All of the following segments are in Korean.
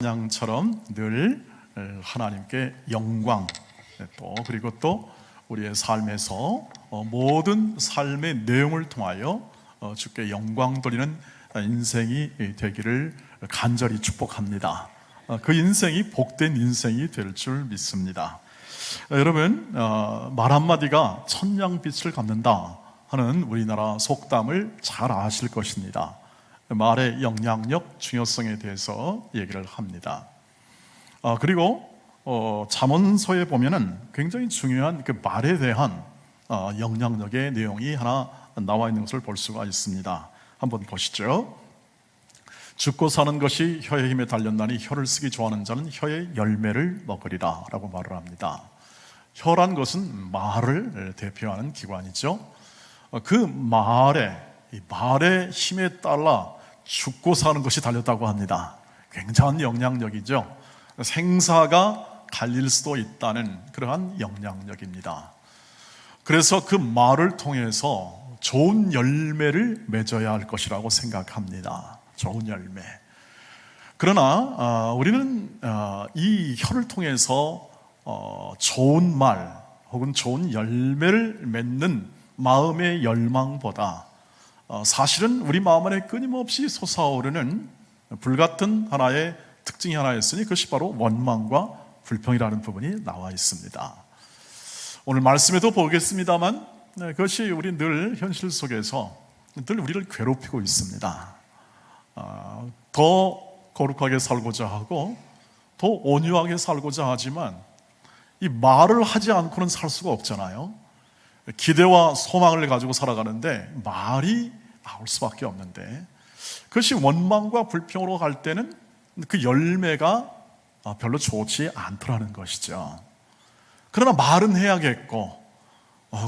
찬양처럼 늘 하나님께 영광, 그리고 또 우리의 삶에서 모든 삶의 내용을 통하여 주께 영광 돌리는 인생이 되기를 간절히 축복합니다. 그 인생이 복된 인생이 될 줄 믿습니다. 여러분, 말 한마디가 천냥빛을 갚는다 하는 우리나라 속담을 잘 아실 것입니다. 말의 영향력, 중요성에 대해서 얘기를 합니다. 그리고 잠언서에 보면은 굉장히 중요한 그 말에 대한 영향력의 내용이 하나 나와 있는 것을 볼 수가 있습니다. 한번 보시죠. 죽고 사는 것이 혀의 힘에 달렸나니 혀를 쓰기 좋아하는 자는 혀의 열매를 먹으리라 라고 말을 합니다. 혀란 것은 말을 대표하는 기관이죠. 그 말의 힘에 따라 죽고 사는 것이 달렸다고 합니다. 굉장한 영향력이죠. 생사가 갈릴 수도 있다는 그러한 영향력입니다. 그래서 그 말을 통해서 좋은 열매를 맺어야 할 것이라고 생각합니다. 좋은 열매. 그러나 우리는 이 혀를 통해서 좋은 말 혹은 좋은 열매를 맺는 마음의 열망보다 사실은 우리 마음 안에 끊임없이 솟아오르는 불같은 하나의 특징이 하나 있으니 그것이 바로 원망과 불평이라는 부분이 나와 있습니다. 오늘 말씀에도 보겠습니다만 그것이 우리 늘 현실 속에서 늘 우리를 괴롭히고 있습니다. 더 거룩하게 살고자 하고 더 온유하게 살고자 하지만 이 말을 하지 않고는 살 수가 없잖아요. 기대와 소망을 가지고 살아가는데 말이 나올 수밖에 없는데 그것이 원망과 불평으로 갈 때는 그 열매가 별로 좋지 않더라는 것이죠. 그러나 말은 해야겠고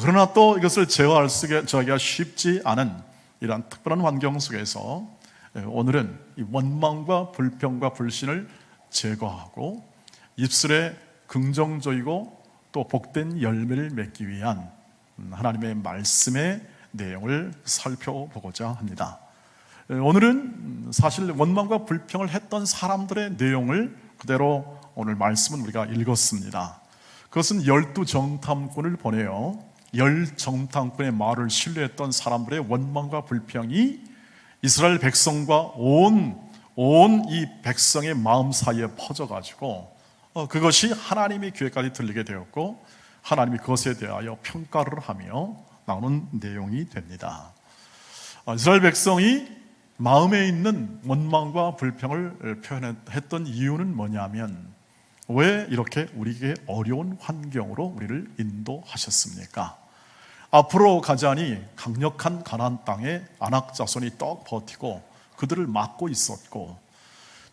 그러나 또 이것을 제어하기가 쉽지 않은 이러한 특별한 환경 속에서 오늘은 이 원망과 불평과 불신을 제거하고 입술에 긍정적이고 또 복된 열매를 맺기 위한 하나님의 말씀의 내용을 살펴보고자 합니다. 오늘은 사실 원망과 불평을 했던 사람들의 내용을 그대로 오늘 말씀은 우리가 읽었습니다. 그것은 12정탐꾼을 보내요. 10정탐꾼의 말을 신뢰했던 사람들의 원망과 불평이 이스라엘 백성과 온 이 백성의 마음 사이에 퍼져가지고 그것이 하나님의 귀에까지 들리게 되었고 하나님이 그것에 대하여 평가를 하며 나오는 내용이 됩니다. 이스라엘 백성이 마음에 있는 원망과 불평을 표현했던 이유는 뭐냐면 왜 이렇게 우리에게 어려운 환경으로 우리를 인도하셨습니까? 앞으로 가자니 강력한 가나안 땅에 아낙 자손이 떡 버티고 그들을 막고 있었고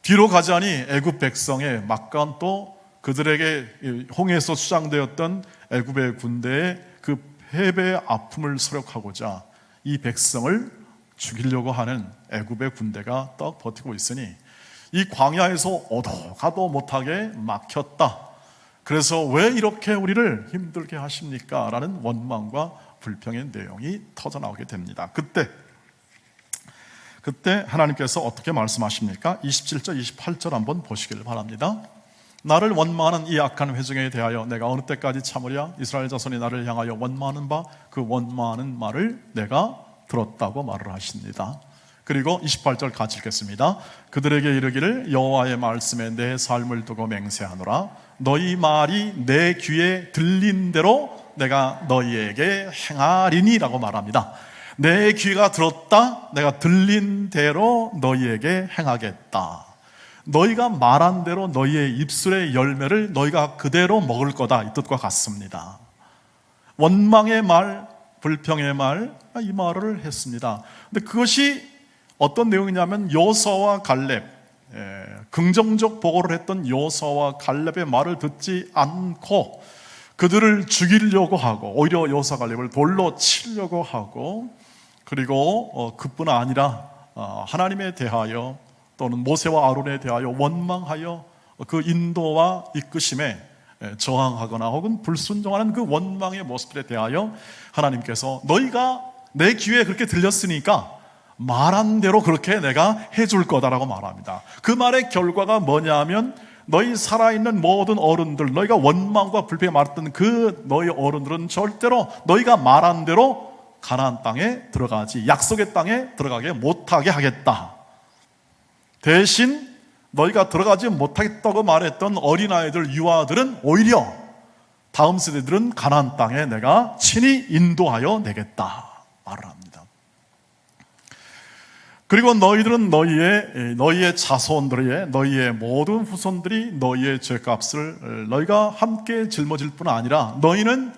뒤로 가자니 애굽 백성의 막간 또 그들에게 홍해에서 수장되었던 애굽의 군대의 그 패배의 아픔을 서력하고자 이 백성을 죽이려고 하는 애굽의 군대가 떡 버티고 있으니 이 광야에서 오도 가도 못하게 막혔다. 그래서 왜 이렇게 우리를 힘들게 하십니까? 라는 원망과 불평의 내용이 터져나오게 됩니다. 그때 하나님께서 어떻게 말씀하십니까? 27절, 28절 한번 보시길 바랍니다. 나를 원망하는 이 악한 회중에 대하여 내가 어느 때까지 참으랴? 이스라엘 자손이 나를 향하여 원망하는 바 그 원망하는 말을 내가 들었다고 말을 하십니다. 그리고 28절 같이 읽겠습니다. 그들에게 이르기를 여호와의 말씀에 내 삶을 두고 맹세하노라. 너희 말이 내 귀에 들린 대로 내가 너희에게 행하리니 라고 말합니다. 내 귀가 들었다. 내가 들린 대로 너희에게 행하겠다. 너희가 말한 대로 너희의 입술의 열매를 너희가 그대로 먹을 거다. 이 뜻과 같습니다. 원망의 말, 불평의 말, 이 말을 했습니다. 근데 그것이 어떤 내용이냐면 여호수아와 갈렙, 긍정적 보고를 했던 여호수아와 갈렙의 말을 듣지 않고 그들을 죽이려고 하고 오히려 여호수아 갈렙을 돌로 치려고 하고 그리고 그뿐 아니라 하나님에 대하여 또는 모세와 아론에 대하여 원망하여 그 인도와 이끄심에 저항하거나 혹은 불순종하는 그 원망의 모습들에 대하여 하나님께서 너희가 내 귀에 그렇게 들렸으니까 말한 대로 그렇게 내가 해줄 거다라고 말합니다. 그 말의 결과가 뭐냐면 너희 살아있는 모든 어른들, 너희가 원망과 불평에 말했던 그 너희 어른들은 절대로 너희가 말한 대로 가나안 땅에 들어가지, 약속의 땅에 들어가게 못하게 하겠다. 대신 너희가 들어가지 못하겠다고 말했던 어린아이들, 유아들은 오히려 다음 세대들은 가나안 땅에 내가 친히 인도하여 내겠다 말을 합니다. 그리고 너희들은 너희의 자손들의, 너희의 모든 후손들이 너희의 죄값을 너희가 함께 짊어질 뿐 아니라 너희는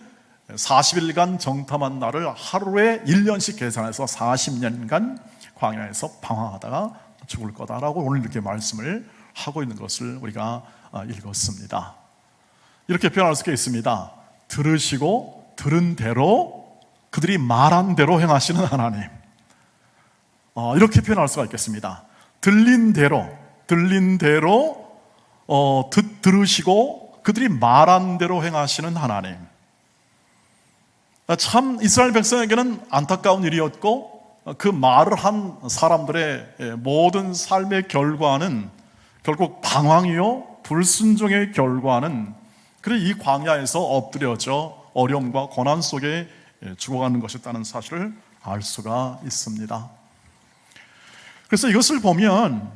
40일간 정탐한 날을 하루에 1년씩 계산해서 40년간 광야에서 방황하다가 죽을 거다라고 오늘 이렇게 말씀을 하고 있는 것을 우리가 읽었습니다. 이렇게 표현할 수가 있습니다. 들으시고 들은 대로 그들이 말한 대로 행하시는 하나님, 이렇게 표현할 수가 있겠습니다. 들린 대로 들으시고 그들이 말한 대로 행하시는 하나님. 참 이스라엘 백성에게는 안타까운 일이었고, 그 말을 한 사람들의 모든 삶의 결과는 결국 방황이요 불순종의 결과는 그래 이 광야에서 엎드려져 어려움과 고난 속에 죽어가는 것이었다는 사실을 알 수가 있습니다. 그래서 이것을 보면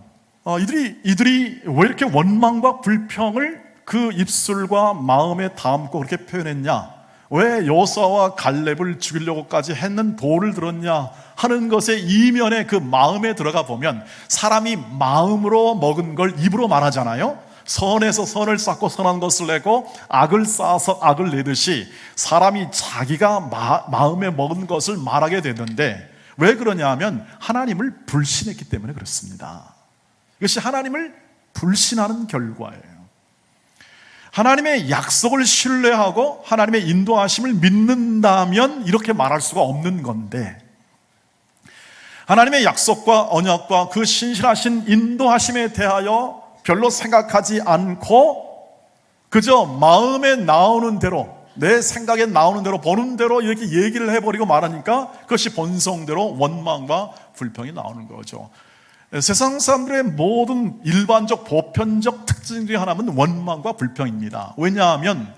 이들이 왜 이렇게 원망과 불평을 그 입술과 마음에 담고 그렇게 표현했냐, 왜 여호수아와 갈렙을 죽이려고까지 했는 도를 들었냐 하는 것의 이면에 그 마음에 들어가 보면 사람이 마음으로 먹은 걸 입으로 말하잖아요. 선에서 선을 쌓고 선한 것을 내고 악을 쌓아서 악을 내듯이 사람이 자기가 마음에 먹은 것을 말하게 되는데, 왜 그러냐 하면 하나님을 불신했기 때문에 그렇습니다. 이것이 하나님을 불신하는 결과예요. 하나님의 약속을 신뢰하고 하나님의 인도하심을 믿는다면 이렇게 말할 수가 없는 건데, 하나님의 약속과 언약과 그 신실하신 인도하심에 대하여 별로 생각하지 않고 그저 마음에 나오는 대로, 내 생각에 나오는 대로, 보는 대로 이렇게 얘기를 해버리고 말하니까 그것이 본성대로 원망과 불평이 나오는 거죠. 세상 사람들의 모든 일반적 보편적 특징 중에 하나는 원망과 불평입니다. 왜냐하면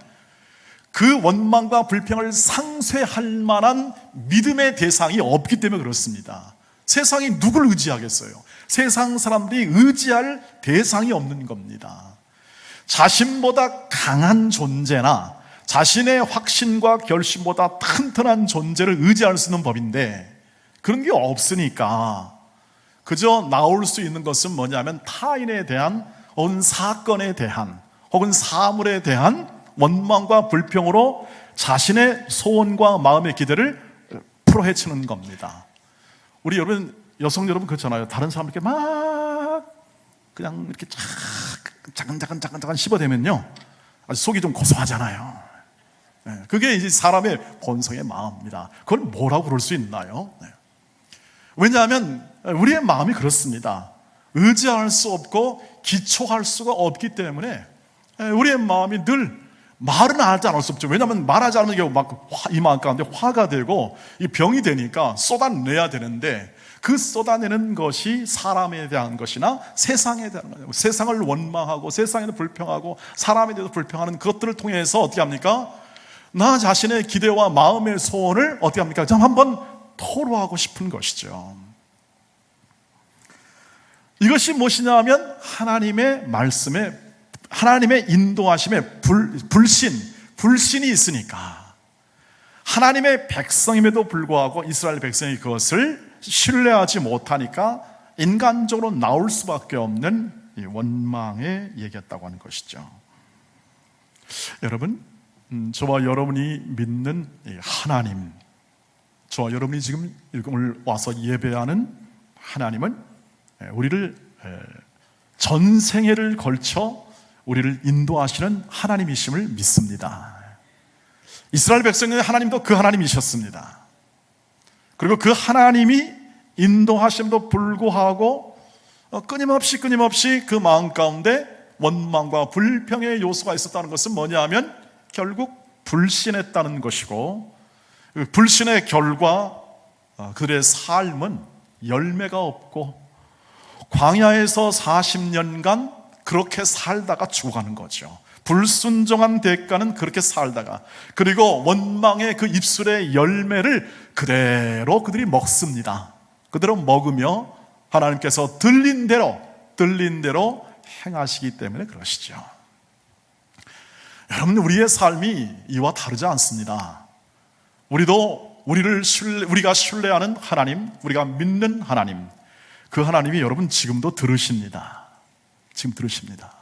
그 원망과 불평을 상쇄할 만한 믿음의 대상이 없기 때문에 그렇습니다. 세상이 누굴 의지하겠어요? 세상 사람들이 의지할 대상이 없는 겁니다. 자신보다 강한 존재나 자신의 확신과 결심보다 튼튼한 존재를 의지할 수 있는 법인데 그런 게 없으니까 그저 나올 수 있는 것은 뭐냐면 타인에 대한 혹은 사건에 대한 혹은 사물에 대한 원망과 불평으로 자신의 소원과 마음의 기대를 풀어헤치는 겁니다. 우리 여러분, 여성 여러분 그렇잖아요. 다른 사람에게 막 그냥 이렇게 자근자근 씹어대면요 아주 속이 좀 고소하잖아요. 그게 이제 사람의 본성의 마음입니다. 그걸 뭐라고 부를 수 있나요? 왜냐하면 우리의 마음이 그렇습니다. 의지할 수 없고 기초할 수가 없기 때문에 우리의 마음이 늘 말은 하지 않을 수 없죠. 왜냐하면 말하지 않으면 이게 막 이마 가운데 화가 되고 이 병이 되니까 쏟아내야 되는데, 그 쏟아내는 것이 사람에 대한 것이나 세상에 대한 거예요. 세상을 원망하고 세상에도 불평하고 사람에 대해서 불평하는 것들을 통해서 어떻게 합니까? 나 자신의 기대와 마음의 소원을 어떻게 합니까? 좀 한번 토로하고 싶은 것이죠. 이것이 무엇이냐 면 하나님의 말씀에, 하나님의 인도하심에 불신이 있으니까, 하나님의 백성임에도 불구하고 이스라엘 백성이 그것을 신뢰하지 못하니까 인간적으로 나올 수밖에 없는 이 원망의 얘기였다고 하는 것이죠. 여러분, 저와 여러분이 믿는 이 하나님, 저와 여러분이 지금 오늘 와서 예배하는 하나님은 우리를 전생애를 걸쳐 우리를 인도하시는 하나님이심을 믿습니다. 이스라엘 백성의 하나님도 그 하나님이셨습니다. 그리고 그 하나님이 인도하심도 불구하고 끊임없이 그 마음 가운데 원망과 불평의 요소가 있었다는 것은 뭐냐 하면 결국 불신했다는 것이고, 불신의 결과 그들의 삶은 열매가 없고 광야에서 40년간 그렇게 살다가 죽어가는 거죠. 불순종한 대가는 그렇게 살다가, 그리고 원망의 그 입술의 열매를 그대로 그들이 먹습니다. 그대로 먹으며 하나님께서 들린 대로 행하시기 때문에 그러시죠. 여러분, 우리의 삶이 이와 다르지 않습니다. 우리가 신뢰하는 하나님, 우리가 믿는 하나님, 그 하나님이 여러분 지금도 들으십니다. 지금 들으십니다.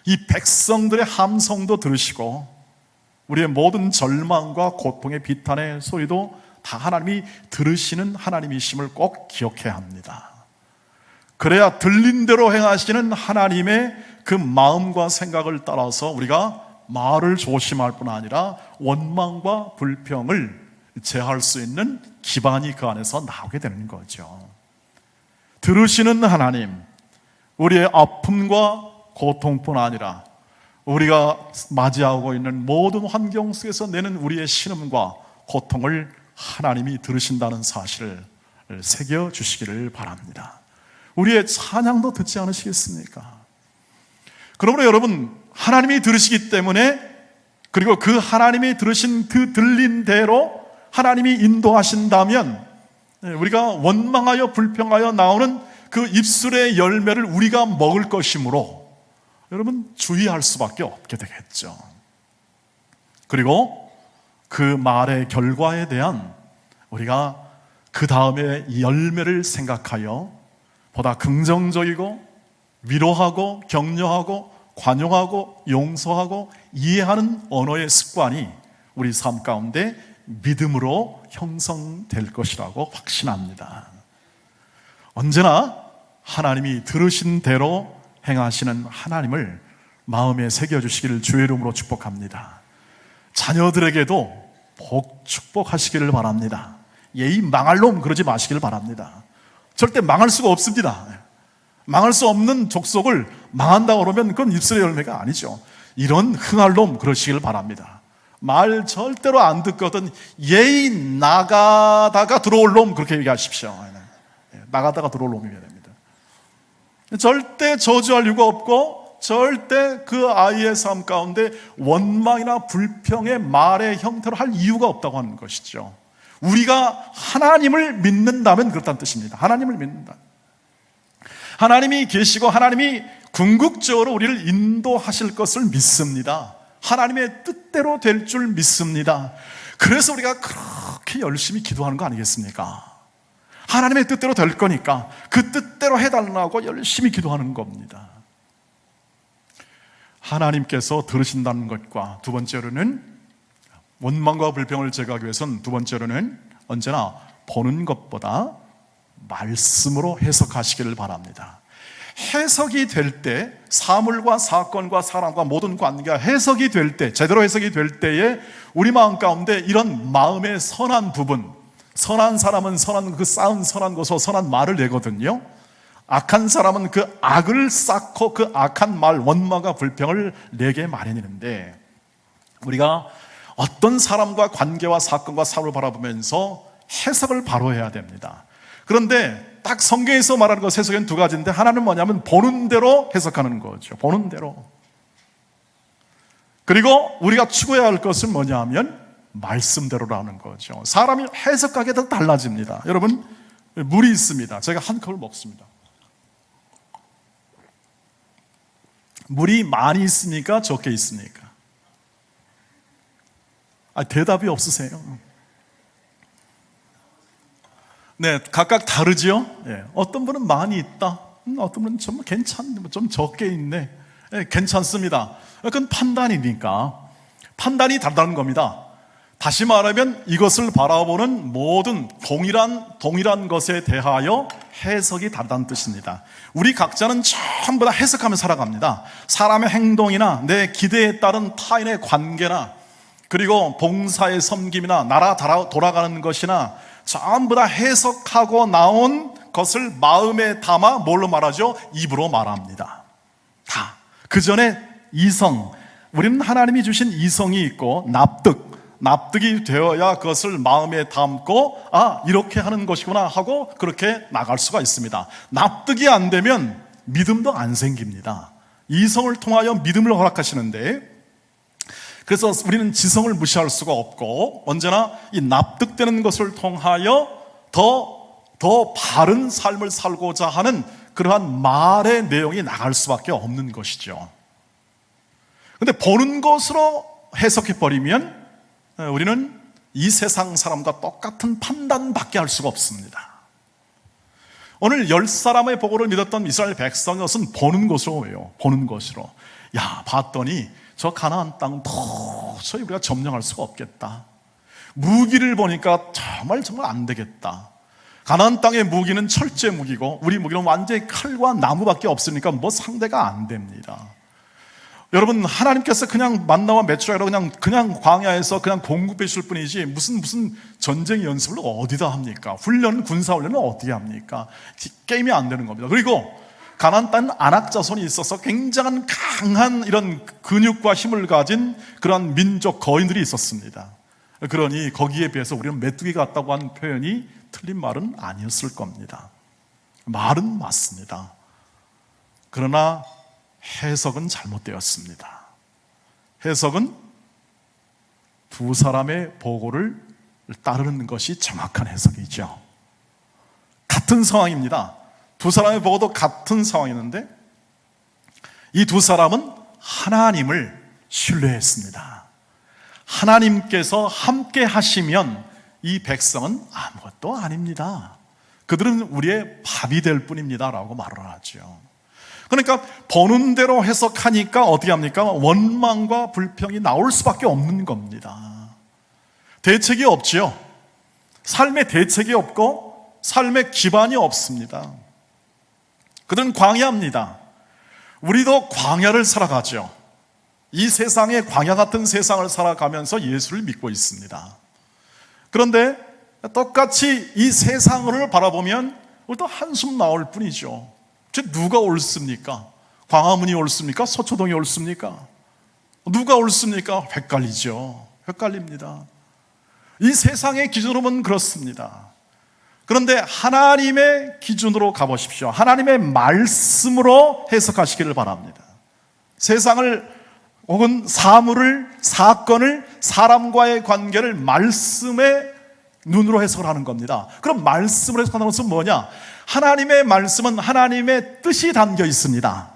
이 백성들의 함성도 들으시고 우리의 모든 절망과 고통의 비탄의 소리도 다 하나님이 들으시는 하나님이심을 꼭 기억해야 합니다. 그래야 들린 대로 행하시는 하나님의 그 마음과 생각을 따라서 우리가 말을 조심할 뿐 아니라 원망과 불평을 제할 수 있는 기반이 그 안에서 나오게 되는 거죠. 들으시는 하나님, 우리의 아픔과 고통뿐 아니라 우리가 맞이하고 있는 모든 환경 속에서 내는 우리의 신음과 고통을 하나님이 들으신다는 사실을 새겨주시기를 바랍니다. 우리의 찬양도 듣지 않으시겠습니까? 그러므로 여러분, 하나님이 들으시기 때문에, 그리고 그 하나님이 들으신 그 들린 대로 하나님이 인도하신다면 우리가 원망하여 불평하여 나오는 그 입술의 열매를 우리가 먹을 것이므로 여러분 주의할 수밖에 없게 되겠죠. 그리고 그 말의 결과에 대한 우리가 그 다음에 이 열매를 생각하여 보다 긍정적이고 위로하고 격려하고 관용하고 용서하고 이해하는 언어의 습관이 우리 삶 가운데 믿음으로 형성될 것이라고 확신합니다. 언제나 하나님이 들으신 대로 행하시는 하나님을 마음에 새겨주시기를 주의 이름으로 축복합니다. 자녀들에게도 복 축복하시기를 바랍니다. 예의 망할 놈 그러지 마시기를 바랍니다. 절대 망할 수가 없습니다. 망할 수 없는 족속을 망한다고 그러면 그건 입술의 열매가 아니죠. 이런 흥할 놈 그러시기를 바랍니다. 말 절대로 안 듣거든 예의 나가다가 들어올 놈 그렇게 얘기하십시오. 나가다가 들어올 놈이어야 됩니다. 절대 저주할 이유가 없고 절대 그 아이의 삶 가운데 원망이나 불평의 말의 형태로 할 이유가 없다고 하는 것이죠. 우리가 하나님을 믿는다면 그렇다는 뜻입니다. 하나님을 믿는다. 하나님이 계시고 하나님이 궁극적으로 우리를 인도하실 것을 믿습니다. 하나님의 뜻대로 될 줄 믿습니다. 그래서 우리가 그렇게 열심히 기도하는 거 아니겠습니까? 하나님의 뜻대로 될 거니까 그 뜻대로 해달라고 열심히 기도하는 겁니다. 하나님께서 들으신다는 것과 두 번째로는 원망과 불평을 제거하기 위해서는 두 번째로는 언제나 보는 것보다 말씀으로 해석하시기를 바랍니다. 해석이 될 때, 사물과 사건과 사람과 모든 관계가 해석이 될 때, 제대로 해석이 될 때에 우리 마음 가운데 이런 마음의 선한 부분, 선한 사람은 선한 그 쌓은 선한 것으로 선한 말을 내거든요. 악한 사람은 그 악을 쌓고 그 악한 말, 원망과 불평을 내게 마련이는데, 우리가 어떤 사람과 관계와 사건과 사물을 바라보면서 해석을 바로 해야 됩니다. 그런데 딱 성경에서 말하는 것 해석은 두 가지인데, 하나는 뭐냐면 보는 대로 해석하는 거죠. 보는 대로. 그리고 우리가 추구해야 할 것은 뭐냐면 말씀대로라는 거죠. 사람이 해석하기에 따라 달라집니다. 여러분, 물이 있습니다. 제가 한 컵을 먹습니다. 물이 많이 있습니까? 적게 있습니까? 대답이 없으세요. 네, 각각 다르죠. 예, 어떤 분은 많이 있다. 어떤 분은 좀 괜찮네, 좀 적게 있네. 예, 괜찮습니다. 그건 판단이니까. 판단이 다르다는 겁니다. 다시 말하면 이것을 바라보는 모든 동일한 것에 대하여 해석이 다르다는 뜻입니다. 우리 각자는 전부 다 해석하며 살아갑니다. 사람의 행동이나 내 기대에 따른 타인의 관계나 그리고 봉사의 섬김이나 나라 돌아가는 것이나 전부 다 해석하고 나온 것을 마음에 담아 뭘로 말하죠? 입으로 말합니다. 다. 그 전에 이성, 우리는 하나님이 주신 이성이 있고 납득이 되어야 그것을 마음에 담고 이렇게 하는 것이구나 하고 그렇게 나갈 수가 있습니다. 납득이 안 되면 믿음도 안 생깁니다. 이성을 통하여 믿음을 허락하시는데, 그래서 우리는 지성을 무시할 수가 없고 언제나 이 납득되는 것을 통하여 더 바른 삶을 살고자 하는 그러한 말의 내용이 나갈 수밖에 없는 것이죠. 그런데 보는 것으로 해석해버리면 우리는 이 세상 사람과 똑같은 판단밖에 할 수가 없습니다. 오늘 10사람의 보고를 믿었던 이스라엘 백성은 보는 것으로 해요. 보는 것으로. 봤더니 저 가나안 땅 도저히 우리가 점령할 수가 없겠다. 무기를 보니까 정말 안 되겠다. 가나안 땅의 무기는 철제 무기고 우리 무기는 완전히 칼과 나무밖에 없으니까 상대가 안 됩니다. 여러분, 하나님께서 그냥 만나와 메추라기로 그냥 광야에서 그냥 공급해 줄 뿐이지 무슨 전쟁 연습을 어디다 합니까? 군사훈련은 어떻게 합니까? 게임이 안 되는 겁니다. 그리고 가나안 땅은 아낙 자손이 있어서 굉장한 강한 이런 근육과 힘을 가진 그런 민족 거인들이 있었습니다. 그러니 거기에 비해서 우리는 메뚜기 같다고 하는 표현이 틀린 말은 아니었을 겁니다. 말은 맞습니다. 그러나 해석은 잘못되었습니다. 해석은 두 사람의 보고를 따르는 것이 정확한 해석이죠. 같은 상황입니다. 두 사람의 보고도 같은 상황이었는데 이 두 사람은 하나님을 신뢰했습니다. 하나님께서 함께 하시면 이 백성은 아무것도 아닙니다. 그들은 우리의 밥이 될 뿐입니다 라고 말을 하죠. 그러니까 보는 대로 해석하니까 어떻게 합니까? 원망과 불평이 나올 수밖에 없는 겁니다. 대책이 없지요. 삶의 대책이 없고 삶의 기반이 없습니다. 그들은 광야입니다. 우리도 광야를 살아가죠. 이 세상에 광야 같은 세상을 살아가면서 예수를 믿고 있습니다. 그런데 똑같이 이 세상을 바라보면 우리도 한숨 나올 뿐이죠. 누가 옳습니까? 광화문이 옳습니까? 서초동이 옳습니까? 누가 옳습니까? 헷갈리죠. 헷갈립니다. 이 세상의 기준으로 보면 그렇습니다. 그런데 하나님의 기준으로 가보십시오. 하나님의 말씀으로 해석하시기를 바랍니다. 세상을 혹은 사건을, 사람과의 관계를 말씀의 눈으로 해석을 하는 겁니다. 그럼 말씀으로 해석하는 것은 뭐냐? 하나님의 말씀은 하나님의 뜻이 담겨 있습니다.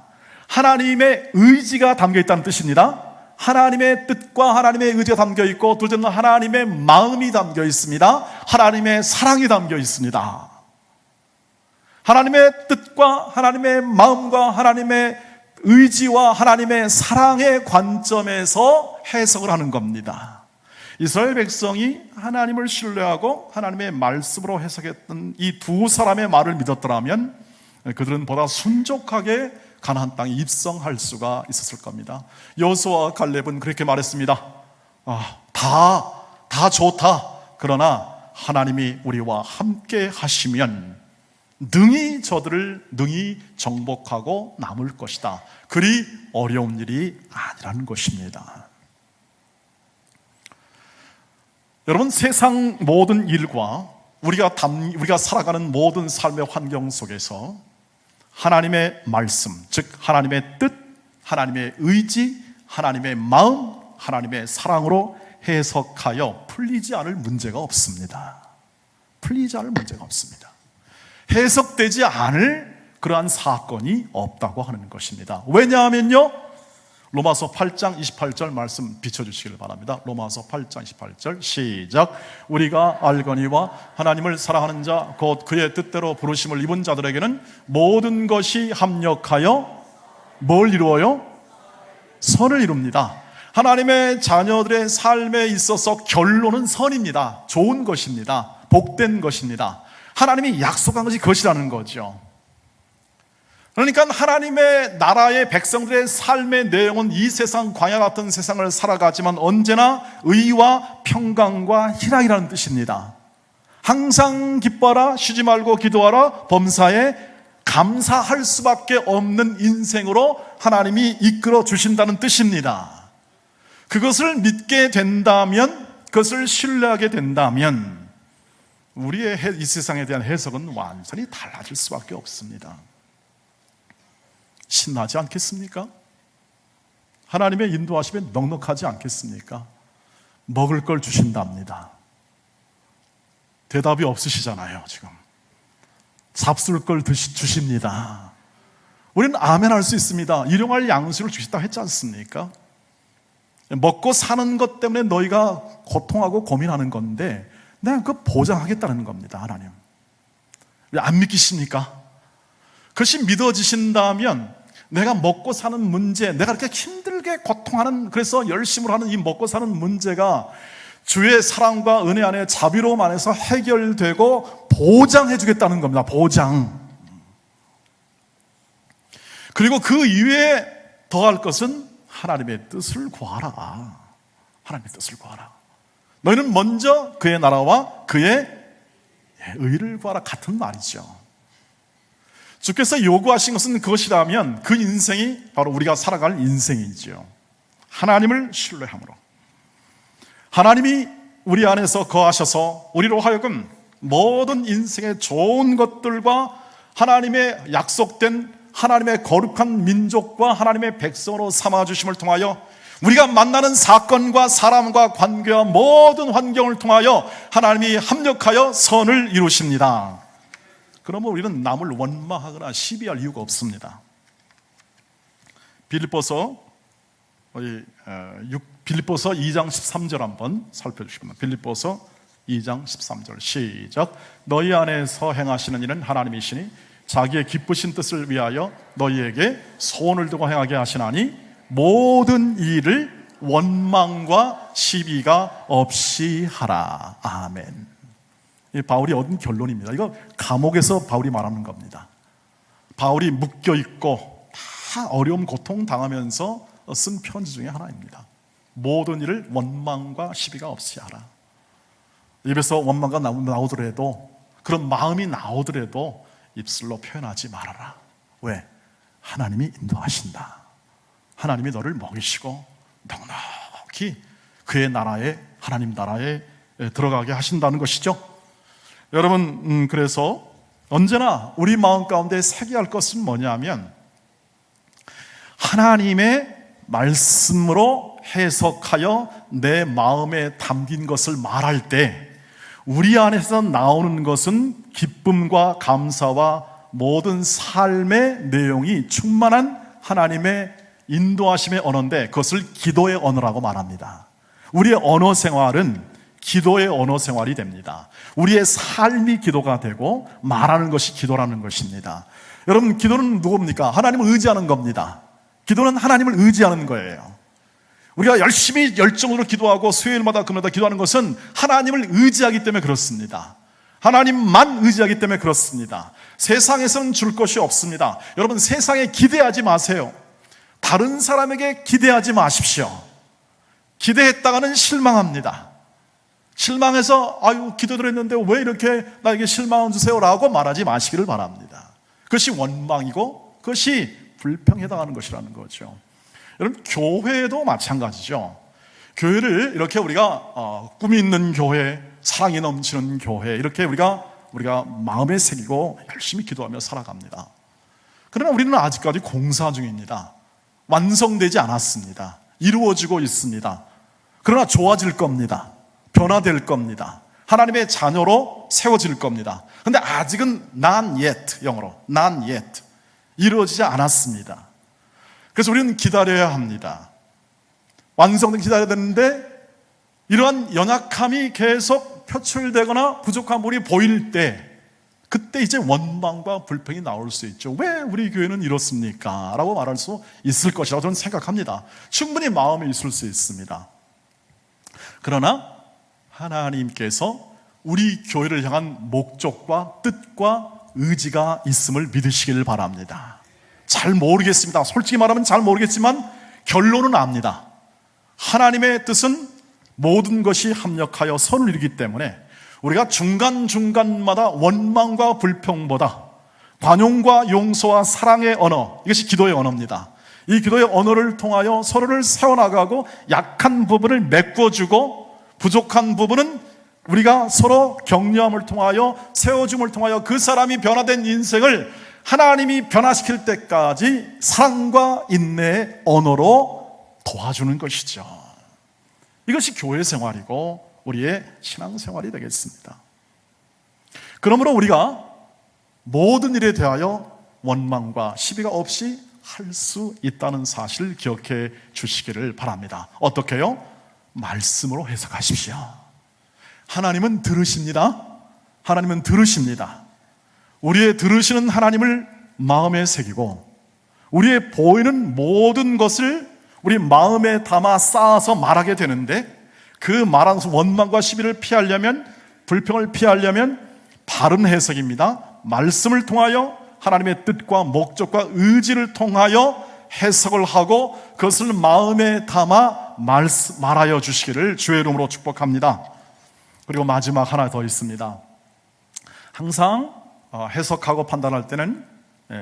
하나님의 의지가 담겨 있다는 뜻입니다. 하나님의 뜻과 하나님의 의지가 담겨 있고, 둘째는 하나님의 마음이 담겨 있습니다. 하나님의 사랑이 담겨 있습니다. 하나님의 뜻과 하나님의 마음과 하나님의 의지와 하나님의 사랑의 관점에서 해석을 하는 겁니다. 이스라엘 백성이 하나님을 신뢰하고 하나님의 말씀으로 해석했던 이 두 사람의 말을 믿었더라면 그들은 보다 순종하게 가나안 땅에 입성할 수가 있었을 겁니다. 여호수아와 갈렙은 그렇게 말했습니다. 다 좋다. 그러나 하나님이 우리와 함께 하시면 능히 정복하고 남을 것이다. 그리 어려운 일이 아니라는 것입니다. 여러분, 세상 모든 일과 우리가 살아가는 모든 삶의 환경 속에서 하나님의 말씀, 즉 하나님의 뜻, 하나님의 의지, 하나님의 마음, 하나님의 사랑으로 해석하여 풀리지 않을 문제가 없습니다. 풀리지 않을 문제가 없습니다. 해석되지 않을 그러한 사건이 없다고 하는 것입니다. 왜냐하면요, 로마서 8장 28절 말씀 비춰주시길 바랍니다. 로마서 8장 28절 시작. 우리가 알거니와 하나님을 사랑하는 자 곧 그의 뜻대로 부르심을 입은 자들에게는 모든 것이 합력하여 뭘 이루어요? 선을 이룹니다. 하나님의 자녀들의 삶에 있어서 결론은 선입니다. 좋은 것입니다. 복된 것입니다. 하나님이 약속한 것이 그것이라는 거죠. 그러니까 하나님의 나라의 백성들의 삶의 내용은 이 세상 광야 같은 세상을 살아가지만 언제나 의와 평강과 희락이라는 뜻입니다. 항상 기뻐하라, 쉬지 말고 기도하라, 범사에 감사할 수밖에 없는 인생으로 하나님이 이끌어 주신다는 뜻입니다. 그것을 믿게 된다면 그것을 신뢰하게 된다면 우리의 이 세상에 대한 해석은 완전히 달라질 수밖에 없습니다. 신나지 않겠습니까? 하나님의 인도하심에 넉넉하지 않겠습니까? 먹을 걸 주신답니다. 대답이 없으시잖아요. 지금 잡술 걸 주십니다. 우리는 아멘 할 수 있습니다. 일용할 양식을 주시다고 했지 않습니까? 먹고 사는 것 때문에 너희가 고통하고 고민하는 건데 내가 그거 보장하겠다는 겁니다. 하나님, 안 믿기십니까? 그것이 믿어지신다면 내가 먹고 사는 문제, 내가 이렇게 힘들게 고통하는, 그래서 열심으로 하는 이 먹고 사는 문제가 주의 사랑과 은혜 안에 자비로움 안에서 해결되고 보장해 주겠다는 겁니다. 보장. 그리고 그 이외에 더할 것은 하나님의 뜻을 구하라. 하나님의 뜻을 구하라. 너희는 먼저 그의 나라와 그의 의를 구하라. 같은 말이죠. 주께서 요구하신 것은 그것이라면 그 인생이 바로 우리가 살아갈 인생이죠. 하나님을 신뢰함으로 하나님이 우리 안에서 거하셔서 우리로 하여금 모든 인생의 좋은 것들과 하나님의 약속된 하나님의 거룩한 민족과 하나님의 백성으로 삼아주심을 통하여 우리가 만나는 사건과 사람과 관계와 모든 환경을 통하여 하나님이 합력하여 선을 이루십니다. 그러면 우리는 남을 원망하거나 시비할 이유가 없습니다. 빌립보서 2장 13절 한번 살펴주시면, 빌립보서 2장 13절 시작. 너희 안에서 행하시는 일은 하나님이시니 자기의 기쁘신 뜻을 위하여 너희에게 소원을 두고 행하게 하시나니 모든 일을 원망과 시비가 없이 하라. 아멘. 이 바울이 얻은 결론입니다. 이거 감옥에서 바울이 말하는 겁니다. 바울이 묶여있고 다 어려움 고통 당하면서 쓴 편지 중에 하나입니다. 모든 일을 원망과 시비가 없이 하라. 입에서 원망과 나오더라도, 그런 마음이 나오더라도 입술로 표현하지 말아라. 왜? 하나님이 인도하신다. 하나님이 너를 먹이시고 넉넉히 그의 나라에, 하나님 나라에 들어가게 하신다는 것이죠. 여러분, 그래서 언제나 우리 마음 가운데 새겨야 할 것은 뭐냐면 하나님의 말씀으로 해석하여 내 마음에 담긴 것을 말할 때 우리 안에서 나오는 것은 기쁨과 감사와 모든 삶의 내용이 충만한 하나님의 인도하심의 언어인데 그것을 기도의 언어라고 말합니다. 우리의 언어 생활은 기도의 언어 생활이 됩니다. 우리의 삶이 기도가 되고 말하는 것이 기도라는 것입니다. 여러분, 기도는 누굽니까? 하나님을 의지하는 겁니다. 기도는 하나님을 의지하는 거예요. 우리가 열심히 열정으로 기도하고 수요일마다 금요일마다 기도하는 것은 하나님을 의지하기 때문에 그렇습니다. 하나님만 의지하기 때문에 그렇습니다. 세상에서는 줄 것이 없습니다. 여러분, 세상에 기대하지 마세요. 다른 사람에게 기대하지 마십시오. 기대했다가는 실망합니다. 실망해서 아유 기도드렸는데 왜 이렇게 나에게 실망을 주세요 라고 말하지 마시기를 바랍니다. 그것이 원망이고 그것이 불평에 해당하는 것이라는 거죠. 여러분, 교회도 마찬가지죠. 교회를 이렇게 우리가 꿈이 있는 교회, 사랑이 넘치는 교회, 이렇게 우리가 마음에 새기고 열심히 기도하며 살아갑니다. 그러나 우리는 아직까지 공사 중입니다. 완성되지 않았습니다. 이루어지고 있습니다. 그러나 좋아질 겁니다. 변화될 겁니다. 하나님의 자녀로 세워질 겁니다. 그런데 아직은 not yet, 영어로 not yet, 이루어지지 않았습니다. 그래서 우리는 기다려야 합니다. 완성되기 기다려야 되는데 이러한 연약함이 계속 표출되거나 부족한 부분이 보일 때 그때 이제 원망과 불평이 나올 수 있죠. 왜 우리 교회는 이렇습니까? 라고 말할 수 있을 것이라고 저는 생각합니다. 충분히 마음에 있을 수 있습니다. 그러나 하나님께서 우리 교회를 향한 목적과 뜻과 의지가 있음을 믿으시길 바랍니다. 잘 모르겠습니다. 솔직히 말하면 잘 모르겠지만 결론은 압니다. 하나님의 뜻은 모든 것이 합력하여 선을 이루기 때문에 우리가 중간중간마다 원망과 불평보다 관용과 용서와 사랑의 언어, 이것이 기도의 언어입니다. 이 기도의 언어를 통하여 서로를 세워나가고 약한 부분을 메꿔주고 부족한 부분은 우리가 서로 격려함을 통하여, 세워줌을 통하여 그 사람이 변화된 인생을 하나님이 변화시킬 때까지 사랑과 인내의 언어로 도와주는 것이죠. 이것이 교회 생활이고 우리의 신앙 생활이 되겠습니다. 그러므로 우리가 모든 일에 대하여 원망과 시비가 없이 할 수 있다는 사실을 기억해 주시기를 바랍니다. 어떻게요? 말씀으로 해석하십시오. 하나님은 들으십니다. 하나님은 들으십니다. 우리의 들으시는 하나님을 마음에 새기고 우리의 보이는 모든 것을 우리 마음에 담아 쌓아서 말하게 되는데, 그 말하는 원망과 시비를 피하려면, 불평을 피하려면 바른 해석입니다. 말씀을 통하여 하나님의 뜻과 목적과 의지를 통하여 해석을 하고 그것을 마음에 담아 말하여 주시기를 주의 이름으로 축복합니다. 그리고 마지막 하나 더 있습니다. 항상 해석하고 판단할 때는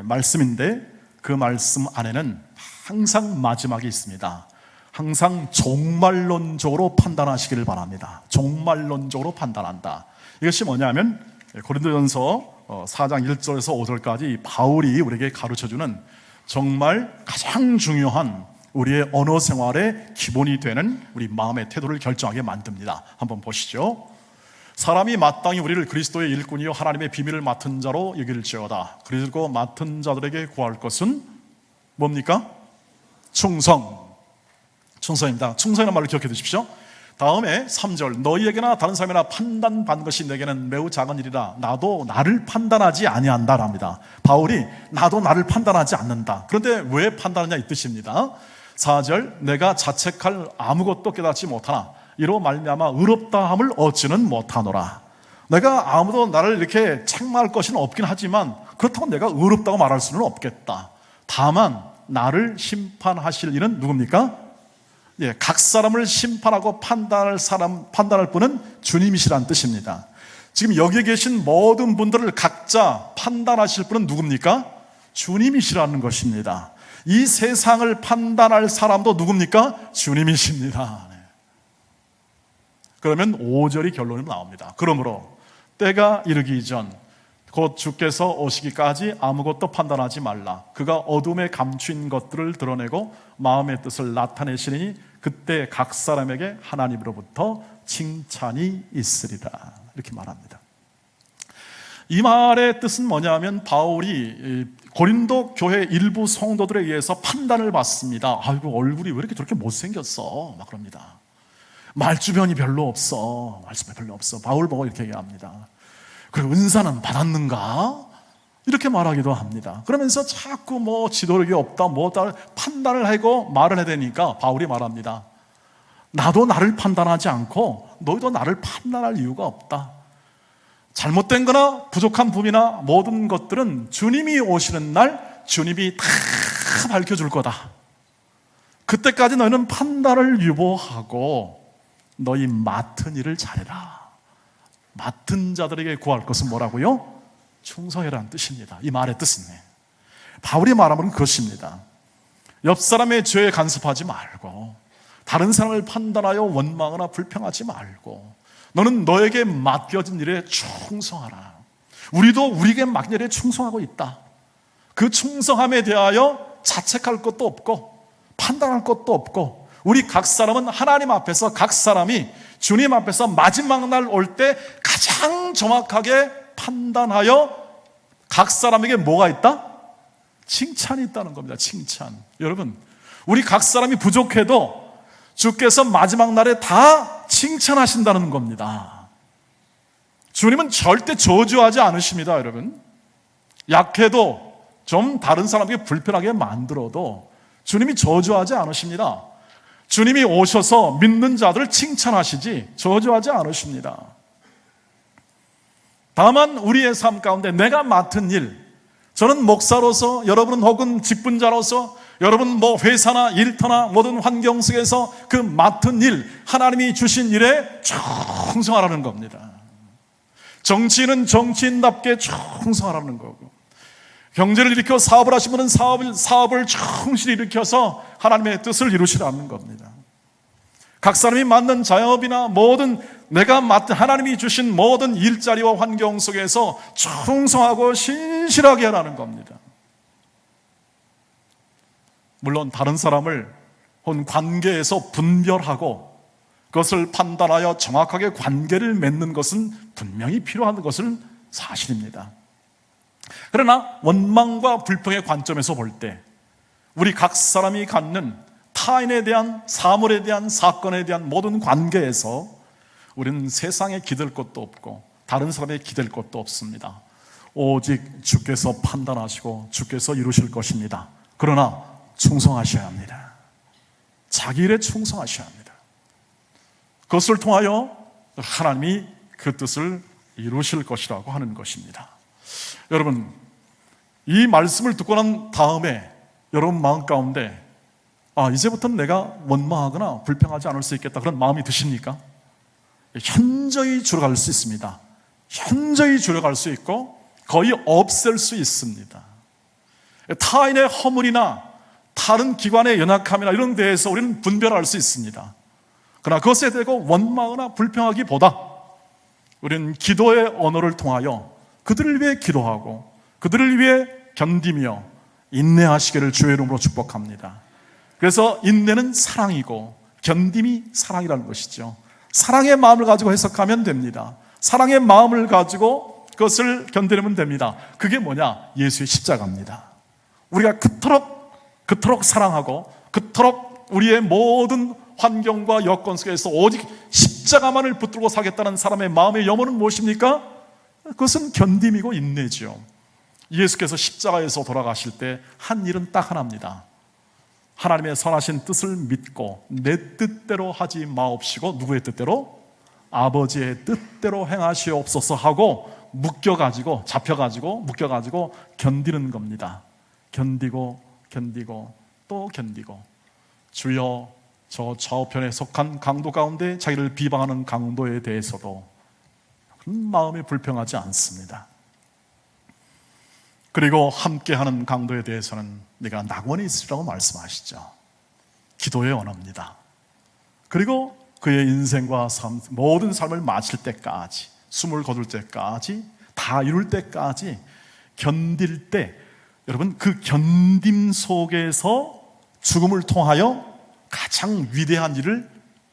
말씀인데 그 말씀 안에는 항상 마지막이 있습니다. 항상 종말론적으로 판단하시기를 바랍니다. 종말론적으로 판단한다. 이것이 뭐냐면 고린도전서 4장 1절에서 5절까지 바울이 우리에게 가르쳐주는 정말 가장 중요한 우리의 언어 생활의 기본이 되는 우리 마음의 태도를 결정하게 만듭니다. 한번 보시죠. 사람이 마땅히 우리를 그리스도의 일꾼이요 하나님의 비밀을 맡은 자로 여길지어다. 그리고 맡은 자들에게 구할 것은 뭡니까? 충성입니다. 충성이라는 말을 기억해 두십시오. 다음에 3절, 너희에게나 다른 사람이나 판단받는 것이 내게는 매우 작은 일이라. 나도 나를 판단하지 아니한다 랍니다. 바울이 나도 나를 판단하지 않는다. 그런데 왜 판단하냐 이 뜻입니다. 4절, 내가 자책할 아무것도 깨닫지 못하나 이로 말미암아 의롭다함을 얻지는 못하노라. 내가 아무도 나를 이렇게 책망할 것은 없긴 하지만 그렇다고 내가 의롭다고 말할 수는 없겠다. 다만 나를 심판하실 이는 누굽니까? 각 사람을 심판하고 판단할 분은 주님이시란 뜻입니다. 지금 여기 계신 모든 분들을 각자 판단하실 분은 누굽니까? 주님이시라는 것입니다. 이 세상을 판단할 사람도 누굽니까? 주님이십니다. 그러면 5절이 결론이 나옵니다. 그러므로 때가 이르기 전 곧 주께서 오시기까지 아무것도 판단하지 말라. 그가 어둠에 감추인 것들을 드러내고 마음의 뜻을 나타내시니 그때 각 사람에게 하나님으로부터 칭찬이 있으리라. 이렇게 말합니다. 이 말의 뜻은 뭐냐면 바울이 고린도 교회 일부 성도들에 의해서 판단을 받습니다. 아이고 얼굴이 왜 이렇게 저렇게 못생겼어? 막 그럽니다. 말주변이 별로 없어. 말씀이 별로 없어. 바울 보고 이렇게 얘기합니다. 그리고 은사는 받았는가? 이렇게 말하기도 합니다. 그러면서 자꾸 지도력이 없다, 판단을 하고 말을 해야 되니까 바울이 말합니다. 나도 나를 판단하지 않고 너희도 나를 판단할 이유가 없다. 잘못된 거나 부족한 부분이나 모든 것들은 주님이 오시는 날 주님이 다 밝혀줄 거다. 그때까지 너희는 판단을 유보하고 너희 맡은 일을 잘해라. 맡은 자들에게 구할 것은 뭐라고요? 충성해라는 뜻입니다. 이 말의 뜻은 바울이 말하면 그것입니다. 옆 사람의 죄에 간섭하지 말고 다른 사람을 판단하여 원망하거나 불평하지 말고 너는 너에게 맡겨진 일에 충성하라. 우리도 우리에게 맡긴 일에 충성하고 있다. 그 충성함에 대하여 자책할 것도 없고 판단할 것도 없고 우리 각 사람은 하나님 앞에서 각 사람이 주님 앞에서 마지막 날 올 때 가장 정확하게 판단하여 각 사람에게 뭐가 있다? 칭찬이 있다는 겁니다. 칭찬. 여러분, 우리 각 사람이 부족해도 주께서 마지막 날에 다 칭찬하신다는 겁니다. 주님은 절대 저주하지 않으십니다. 여러분, 약해도 좀 다른 사람에게 불편하게 만들어도 주님이 저주하지 않으십니다. 주님이 오셔서 믿는 자들을 칭찬하시지 저주하지 않으십니다. 다만 우리의 삶 가운데 내가 맡은 일, 저는 목사로서, 여러분은 혹은 직분자로서, 여러분 회사나 일터나 모든 환경 속에서 그 맡은 일, 하나님이 주신 일에 충성하라는 겁니다. 정치인은 정치인답게 충성하라는 거고, 경제를 일으켜 사업을 하신 분은 사업을 충실히 일으켜서 하나님의 뜻을 이루시라는 겁니다. 각 사람이 맡는 자영업이나 모든 내가 맡은 하나님이 주신 모든 일자리와 환경 속에서 충성하고 신실하게 하라는 겁니다. 물론 다른 사람을 혹은 관계에서 분별하고 그것을 판단하여 정확하게 관계를 맺는 것은 분명히 필요한 것은 사실입니다. 그러나 원망과 불평의 관점에서 볼 때 우리 각 사람이 갖는 타인에 대한, 사물에 대한, 사건에 대한 모든 관계에서 우리는 세상에 기댈 것도 없고 다른 사람에 기댈 것도 없습니다. 오직 주께서 판단하시고 주께서 이루실 것입니다. 그러나 충성하셔야 합니다. 자기 일에 충성하셔야 합니다. 그것을 통하여 하나님이 그 뜻을 이루실 것이라고 하는 것입니다. 여러분, 이 말씀을 듣고 난 다음에 여러분 마음 가운데 이제부터는 내가 원망하거나 불평하지 않을 수 있겠다, 그런 마음이 드십니까? 현저히 줄여갈 수 있습니다. 현저히 줄여갈 수 있고 거의 없앨 수 있습니다. 타인의 허물이나 다른 기관의 연약함이나 이런 데에서 우리는 분별할 수 있습니다. 그러나 그것에 대고 원망하거나 불평하기보다 우리는 기도의 언어를 통하여 그들을 위해 기도하고 그들을 위해 견디며 인내하시기를 주의 이름으로 축복합니다. 그래서 인내는 사랑이고 견딤이 사랑이라는 것이죠. 사랑의 마음을 가지고 해석하면 됩니다. 사랑의 마음을 가지고 그것을 견디면 됩니다. 그게 뭐냐? 예수의 십자가입니다. 우리가 그토록 사랑하고 그토록 우리의 모든 환경과 여건 속에서 오직 십자가만을 붙들고 살겠다는 사람의 마음의 염원은 무엇입니까? 그것은 견딤이고 인내지요. 예수께서 십자가에서 돌아가실 때 한 일은 딱 하나입니다. 하나님의 선하신 뜻을 믿고 내 뜻대로 하지 마옵시고 누구의 뜻대로? 아버지의 뜻대로 행하시옵소서 하고 잡혀가지고 묶여가지고 견디는 겁니다. 견디고 또 견디고, 주여 저 좌우편에 속한 강도 가운데 자기를 비방하는 강도에 대해서도 마음이 불평하지 않습니다. 그리고 함께하는 강도에 대해서는 네가 낙원에 있으리라고 말씀하시죠. 기도의 언어입니다. 그리고 그의 인생과 모든 삶을 마칠 때까지, 숨을 거둘 때까지, 다 이룰 때까지 견딜 때, 여러분 그 견딤 속에서 죽음을 통하여 가장 위대한 일을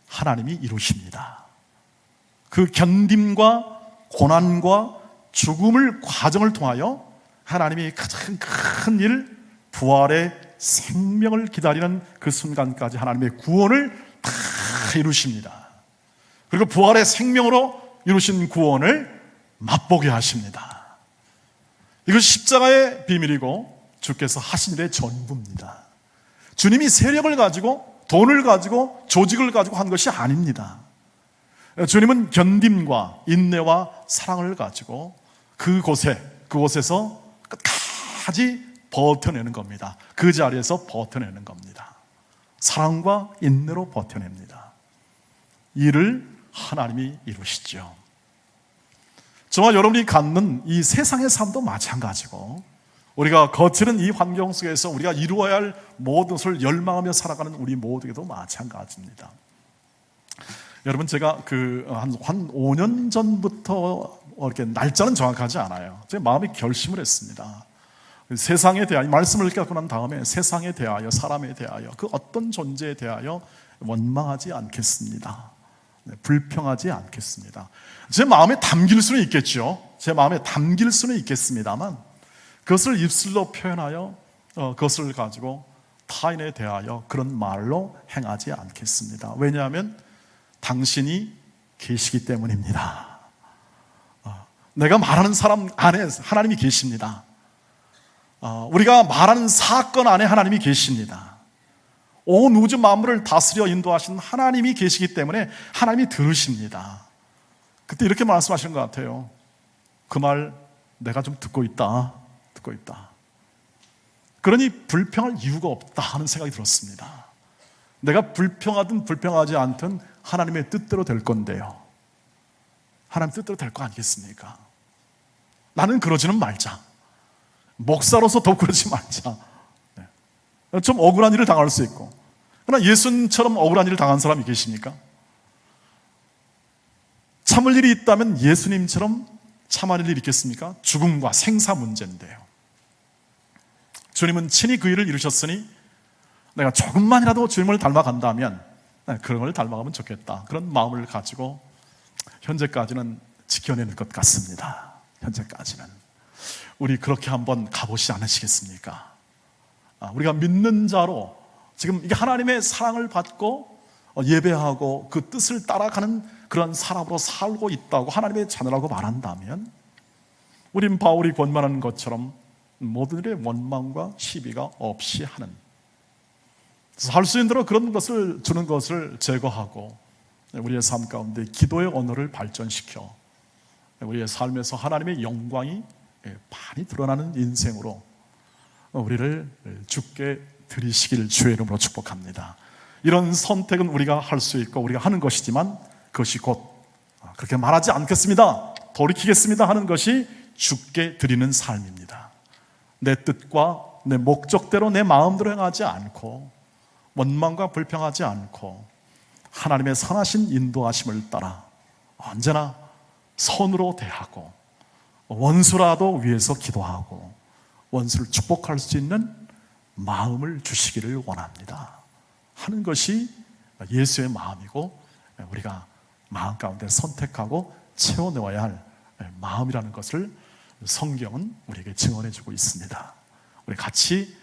하나님이 이루십니다. 그 견딤과 고난과 죽음을 과정을 통하여 하나님이 가장 큰 일, 부활의 생명을 기다리는 그 순간까지 하나님의 구원을 다 이루십니다. 그리고 부활의 생명으로 이루신 구원을 맛보게 하십니다. 이것이 십자가의 비밀이고 주께서 하신 일의 전부입니다. 주님이 세력을 가지고, 돈을 가지고, 조직을 가지고 한 것이 아닙니다. 주님은 견딤과 인내와 사랑을 가지고 그곳에서 끝까지 버텨내는 겁니다. 그 자리에서 버텨내는 겁니다. 사랑과 인내로 버텨냅니다. 이를 하나님이 이루시죠. 저와 여러분이 갖는 이 세상의 삶도 마찬가지고, 우리가 거칠은 이 환경 속에서 우리가 이루어야 할 모든 것을 열망하며 살아가는 우리 모두에도 마찬가지입니다. 여러분, 제가 한 5년 전부터 이렇게 날짜는 정확하지 않아요. 제 마음이 결심을 했습니다. 세상에 대하여, 말씀을 깨닫고 난 다음에 세상에 대하여, 사람에 대하여, 그 어떤 존재에 대하여 원망하지 않겠습니다. 불평하지 않겠습니다. 제 마음에 담길 수는 있겠죠. 제 마음에 담길 수는 있겠습니다만 그것을 입술로 표현하여 그것을 가지고 타인에 대하여 그런 말로 행하지 않겠습니다. 왜냐하면 당신이 계시기 때문입니다. 내가 말하는 사람 안에 하나님이 계십니다. 우리가 말하는 사건 안에 하나님이 계십니다. 온 우주 만물을 다스려 인도하신 하나님이 계시기 때문에 하나님이 들으십니다. 그때 이렇게 말씀하시는 것 같아요. 그 말 내가 좀 듣고 있다. 그러니 불평할 이유가 없다 하는 생각이 들었습니다. 내가 불평하든 불평하지 않든 하나님의 뜻대로 될 건데요. 하나님 뜻대로 될 거 아니겠습니까? 나는 그러지는 말자. 목사로서 더 그러지 말자. 좀 억울한 일을 당할 수 있고, 그러나 예수님처럼 억울한 일을 당한 사람이 계십니까? 참을 일이 있다면 예수님처럼 참을 일이 있겠습니까? 죽음과 생사 문제인데요. 주님은 친히 그 일을 이루셨으니 내가 조금만이라도 주님을 닮아간다면 그런 걸 닮아가면 좋겠다, 그런 마음을 가지고 현재까지는 지켜내는 것 같습니다. 현재까지는. 우리 그렇게 한번 가보시지 않으시겠습니까? 우리가 믿는 자로 지금 이게 하나님의 사랑을 받고 예배하고 그 뜻을 따라가는 그런 사람으로 살고 있다고 하나님의 자녀라고 말한다면 우린 바울이 권면하는 것처럼 모든 일에 원망과 시비가 없이 하는, 할 수 있는 대로 그런 것을 주는 것을 제거하고 우리의 삶 가운데 기도의 언어를 발전시켜 우리의 삶에서 하나님의 영광이 많이 드러나는 인생으로 우리를 주께 드리시길 주의 이름으로 축복합니다. 이런 선택은 우리가 할 수 있고 우리가 하는 것이지만 그것이 곧 그렇게 말하지 않겠습니다, 돌이키겠습니다 하는 것이 주께 드리는 삶입니다. 내 뜻과 내 목적대로 내 마음대로 행하지 않고 원망과 불평하지 않고 하나님의 선하신 인도하심을 따라 언제나 선으로 대하고 원수라도 위해서 기도하고 원수를 축복할 수 있는 마음을 주시기를 원합니다 하는 것이 예수의 마음이고 우리가 마음 가운데 선택하고 채워내어야 할 마음이라는 것을 성경은 우리에게 증언해 주고 있습니다. 우리 같이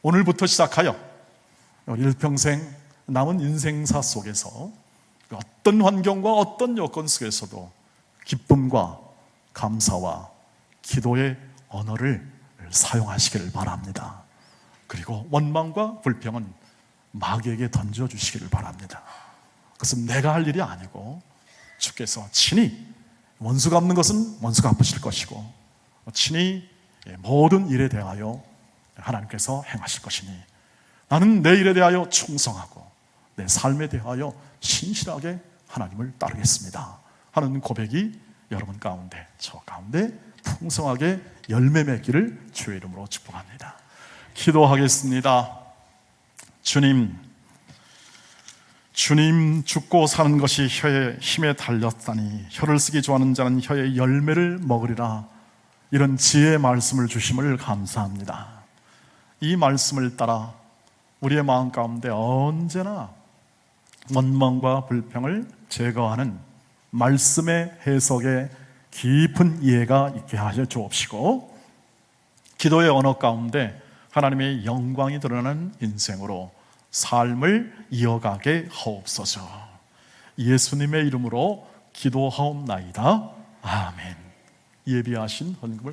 오늘부터 시작하여 우리 일평생 남은 인생사 속에서 어떤 환경과 어떤 여건 속에서도 기쁨과 감사와 기도의 언어를 사용하시기를 바랍니다. 그리고 원망과 불평은 마귀에게 던져주시기를 바랍니다. 그것은 내가 할 일이 아니고 주께서 친히, 원수 갚는 것은 원수 갚으실 것이고 친히 모든 일에 대하여 하나님께서 행하실 것이니 나는 내 일에 대하여 충성하고 내 삶에 대하여 신실하게 하나님을 따르겠습니다 하는 고백이 여러분 가운데, 저 가운데 풍성하게 열매 맺기를 주의 이름으로 축복합니다. 기도하겠습니다. 주님, 죽고 사는 것이 혀의 힘에 달렸다니 혀를 쓰기 좋아하는 자는 혀의 열매를 먹으리라, 이런 지혜의 말씀을 주심을 감사합니다. 이 말씀을 따라 우리의 마음 가운데 언제나 원망과 불평을 제거하는 말씀의 해석에 깊은 이해가 있게 하여 주옵시고 기도의 언어 가운데 하나님의 영광이 드러나는 인생으로 삶을 이어가게 하옵소서. 예수님의 이름으로 기도하옵나이다. 아멘. 예비하신 헌금을